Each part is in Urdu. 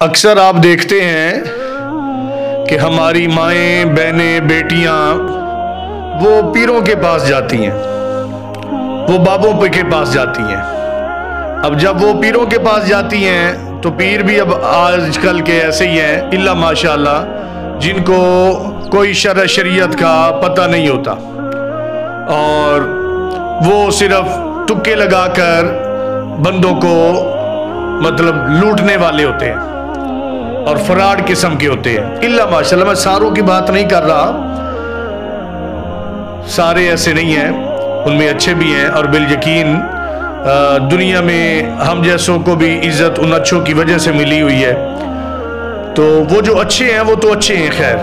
اکثر آپ دیکھتے ہیں کہ ہماری مائیں بہنیں بیٹیاں وہ پیروں کے پاس جاتی ہیں، وہ بابوں کے پاس جاتی ہیں۔ اب جب وہ پیروں کے پاس جاتی ہیں تو پیر بھی اب آج کل کے ایسے ہی ہیں الا ماشاءاللہ، جن کو کوئی شریعت کا پتہ نہیں ہوتا اور وہ صرف تکے لگا کر بندوں کو مطلب لوٹنے والے ہوتے ہیں اور فراڈ قسم کے ہوتے ہیں الا ماشاءاللہ۔ میں ساروں کی بات نہیں کر رہا، سارے ایسے نہیں ہیں، ان میں اچھے بھی ہیں، اور بالیقین دنیا میں ہم جیسوں کو بھی عزت ان اچھوں کی وجہ سے ملی ہوئی ہے۔ تو وہ جو اچھے ہیں وہ تو اچھے ہیں خیر،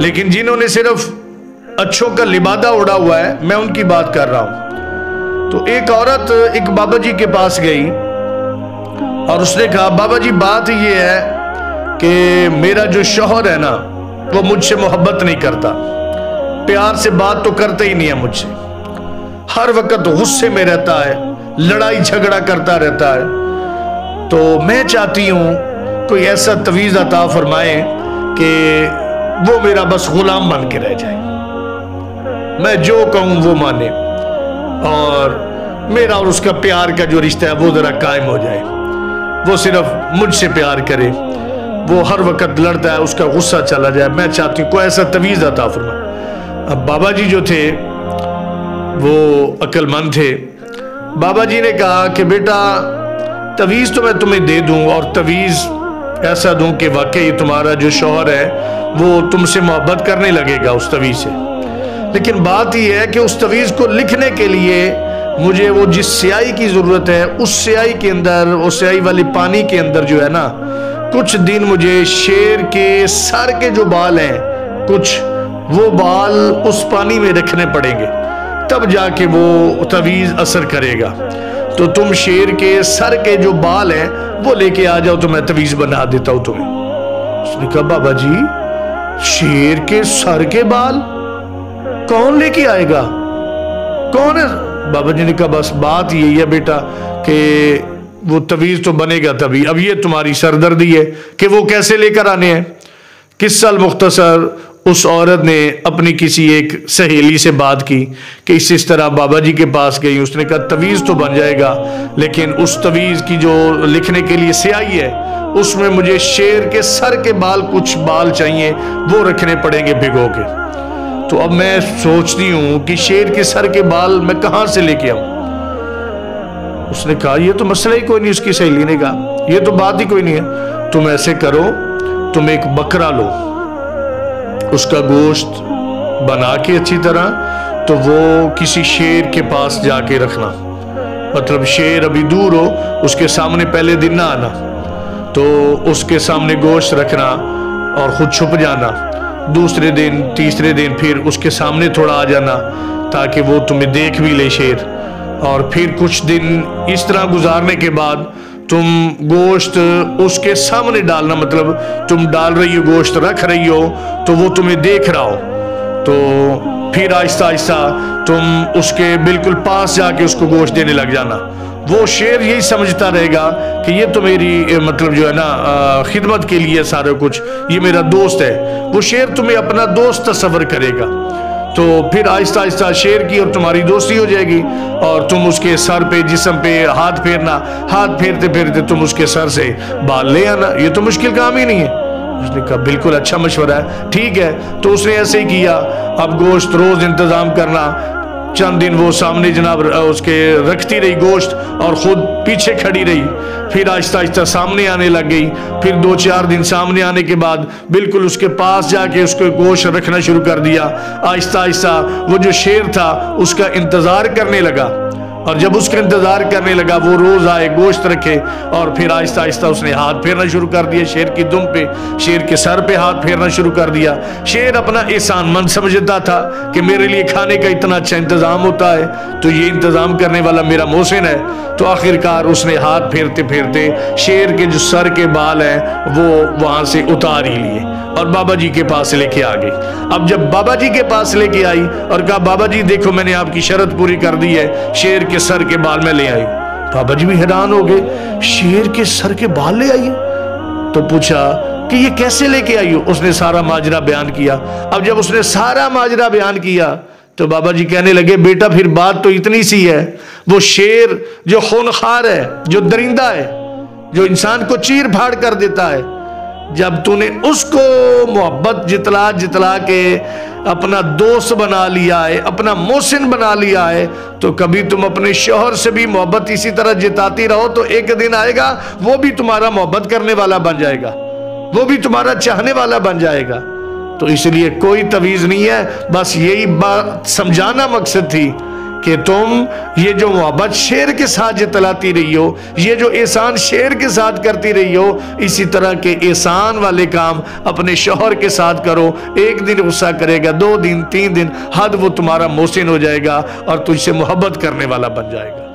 لیکن جنہوں نے صرف اچھوں کا لبادہ اڑا ہوا ہے میں ان کی بات کر رہا ہوں۔ تو ایک عورت ایک بابا جی کے پاس گئی اور اس نے کہا بابا جی بات یہ ہے کہ میرا جو شوہر ہے نا وہ مجھ سے محبت نہیں کرتا، پیار سے بات تو کرتا ہی نہیں ہے مجھ سے، ہر وقت غصے میں رہتا ہے، لڑائی جھگڑا کرتا رہتا ہے۔ تو میں چاہتی ہوں کوئی ایسا تویز عطا فرمائے کہ وہ میرا بس غلام بن کے رہ جائے، میں جو کہوں وہ مانے اور میرا اور اس کا پیار کا جو رشتہ ہے وہ ذرا قائم ہو جائے، وہ صرف مجھ سے پیار کرے، وہ ہر وقت لڑتا ہے، اس کا غصہ چلا جائے، میں چاہتی ہوں کوئی ایسا تویز عطا فرمائے۔ اب بابا جی جو تھے وہ عقل مند تھے، بابا جی نے کہا کہ بیٹا تویز تو میں تمہیں دے دوں اور تویز ایسا دوں کہ واقعی تمہارا جو شوہر ہے وہ تم سے محبت کرنے لگے گا اس تویز سے، لیکن بات یہ ہے کہ اس تویز کو لکھنے کے لیے مجھے وہ جس سیاہی کی ضرورت ہے اس سیاہی کے اندر، اس سیاہی والی پانی کے اندر جو ہے نا کچھ دن مجھے شیر کے سر کے جو بال ہیں کچھ وہ بال اس پانی میں رکھنے پڑیں گے، تب جا کے وہ تویز اثر کرے گا۔ تو تم شیر کے سر کے جو بال ہیں وہ لے کے آ جاؤ تو میں تویز بنا دیتا ہوں تمہیں۔ اس نے کہا بابا جی شیر کے سر کے بال کون لے کے آئے گا، کون ہے؟ بابا جی نے کہا بس بات یہی ہے بیٹا کہ وہ تویز تو بنے گا تبھی، اب یہ تمہاری سردردی ہے کہ وہ کیسے لے کر آنے ہیں۔ قصہ مختصر، اس عورت نے اپنی کسی ایک سہیلی سے بات کی کہ اس طرح بابا جی کے پاس گئی، اس نے کہا تویز تو بن جائے گا لیکن اس تویز کی جو لکھنے کے لیے سیاہی ہے اس میں مجھے شیر کے سر کے بال کچھ بال چاہیے، وہ رکھنے پڑیں گے بھگو کے۔ تو اب میں سوچتی ہوں کہ شیر کے سر کے بال میں کہاں سے لے کے آؤں؟ اس نے کہا یہ تو مسئلہ ہی کوئی نہیں، اس کی سہیلی نے کہا یہ تو بات ہی کوئی نہیں ہے، تم ایسے کرو تم ایک بکرا لو، اس کا گوشت بنا کے اچھی طرح تو وہ کسی شیر کے پاس جا کے رکھنا، مطلب شیر ابھی دور ہو اس کے سامنے پہلے دن نہ آنا، تو اس کے سامنے گوشت رکھنا اور خود چھپ جانا، دوسرے دن تیسرے دن پھر اس کے سامنے تھوڑا آ جانا تاکہ وہ تمہیں دیکھ بھی لے شیر، اور پھر کچھ دن اس طرح گزارنے کے بعد تم گوشت اس کے سامنے ڈالنا، مطلب تم ڈال رہی ہو گوشت رکھ رہی ہو تو وہ تمہیں دیکھ رہا ہو، تو پھر آہستہ آہستہ تم اس کے بالکل پاس جا کے اس کو گوشت دینے لگ جانا، وہ شیر یہی سمجھتا رہے گا کہ یہ تو میری مطلب جو ہے نا خدمت کے لیے سارے کچھ، یہ میرا دوست ہے، وہ شیر تمہیں اپنا دوست تصور کرے گا، تو پھر آہستہ آہستہ شیر کی اور تمہاری دوستی ہو جائے گی اور تم اس کے سر پہ جسم پہ ہاتھ پھیرنا، ہاتھ پھیرتے پھیرتے تم اس کے سر سے بال لے آنا، یہ تو مشکل کام ہی نہیں ہے۔ اس نے کہا بالکل اچھا مشورہ ہے، ٹھیک ہے۔ تو اس نے ایسے ہی کیا، اب گوشت روز انتظام کرنا، چند دن وہ سامنے جناب اس کے رکھتی رہی گوشت اور خود پیچھے کھڑی رہی، پھر آہستہ آہستہ سامنے آنے لگ گئی، پھر 2-4 دن سامنے آنے کے بعد بالکل اس کے پاس جا کے اس کو گوشت رکھنا شروع کر دیا، آہستہ آہستہ وہ جو شیر تھا اس کا انتظار کرنے لگا، اور جب اس کا انتظار کرنے لگا وہ روز آئے گوشت رکھے، اور پھر آہستہ آہستہ اس نے ہاتھ پھیرنا شروع کر دیا شیر کی دم پہ، شیر کے سر پہ ہاتھ پھیرنا شروع کر دیا۔ شیر اپنا احسان مند سمجھتا تھا کہ میرے لیے کھانے کا اتنا اچھا انتظام ہوتا ہے تو یہ انتظام کرنے والا میرا محسن ہے، تو آخرکار اس نے ہاتھ پھیرتے پھیرتے شیر کے جو سر کے بال ہیں وہ وہاں سے اتار ہی لیے اور بابا جی کے پاس لے کے آ گئی۔ اب جب بابا جی کے پاس لے کے آئی اور کہا بابا جی دیکھو میں نے آپ کی شرط پوری کر دی ہے، شیر کے سر کے بال میں لے آئی۔ بابا جی بھی حیران ہو گئے، شیر کے سر کے بال لے آئی؟ تو پوچھا کہ یہ کیسے لے کے آئی ہو؟ اس نے سارا ماجرا بیان کیا۔ اب جب اس نے سارا ماجرا بیان کیا تو بابا جی کہنے لگے بیٹا پھر بات تو اتنی سی ہے، وہ شیر جو خونخوار ہے، جو درندہ ہے، جو انسان کو چیر پھاڑ کر دیتا ہے، جب تو نے اس کو محبت جتلا جتلا کے اپنا دوست بنا لیا ہے، اپنا محسن بنا لیا ہے، تو کبھی تم اپنے شوہر سے بھی محبت اسی طرح جتاتی رہو تو ایک دن آئے گا وہ بھی تمہارا محبت کرنے والا بن جائے گا، وہ بھی تمہارا چاہنے والا بن جائے گا۔ تو اس لیے کوئی تویز نہیں ہے، بس یہی بات سمجھانا مقصد تھی کہ تم یہ جو محبت شیر کے ساتھ جتلاتی رہی ہو، یہ جو احسان شیر کے ساتھ کرتی رہی ہو، اسی طرح کے احسان والے کام اپنے شوہر کے ساتھ کرو۔ ایک دن غصہ کرے گا، 2 دن 3 دن، حد وہ تمہارا محسن ہو جائے گا اور تجھ سے محبت کرنے والا بن جائے گا۔